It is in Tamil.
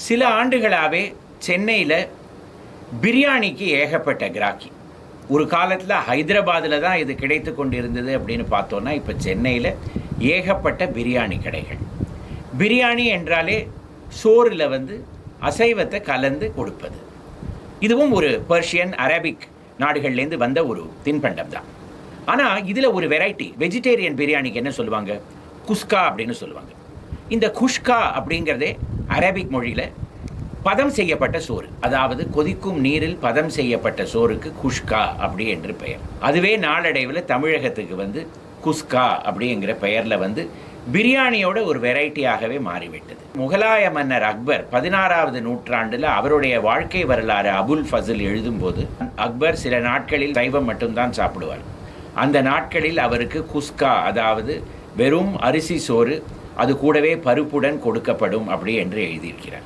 சில ஆண்டுகளாகவே சென்னையில் பிரியாணிக்கு ஏகப்பட்ட கிராக்கி. ஒரு காலத்தில் ஹைதராபாத்தில் தான் இது கிடைத்து கொண்டு இருந்தது அப்படின்னு பார்த்தோன்னா, இப்போ சென்னையில் ஏகப்பட்ட பிரியாணி கடைகள். பிரியாணி என்றாலே சோறில் அசைவத்தை கலந்து கொடுப்பது. இதுவும் ஒரு பர்ஷியன், அரபிக் நாடுகள்லேருந்து வந்த ஒரு தின்பண்டம் தான். ஆனால் இதில் ஒரு வெரைட்டி, வெஜிடேரியன் பிரியாணிக்கு என்ன சொல்லுவாங்க? குஸ்கா அப்படின்னு சொல்லுவாங்க. இந்த குஷ்கா அப்படிங்கிறதே அரபிக் மொழியில் பதம் செய்யப்பட்ட சோறு, அதாவது கொதிக்கும் நீரில் பதம் செய்யப்பட்ட சோறுக்கு குஷ்கா அப்படி என்று பெயர். அதுவே நாளடைவில் தமிழகத்துக்கு குஸ்கா அப்படிங்கிற பெயரில் பிரியாணியோட ஒரு வெரைட்டியாகவே மாறிவிட்டது. முகலாய மன்னர் அக்பர் 16வது நூற்றாண்டில் அவருடைய வாழ்க்கை வரலாறு அபுல் ஃபசில் எழுதும்போது, அக்பர் சில நாட்களில் சைவம் மட்டும்தான் சாப்பிடுவார். அந்த நாட்களில் அவருக்கு குஸ்கா, அதாவது வெறும் அரிசி சோறு, அது கூடவே பருப்புடன் கொடுக்கப்படும் அப்படி என்று எழுதியிருக்கிறார்.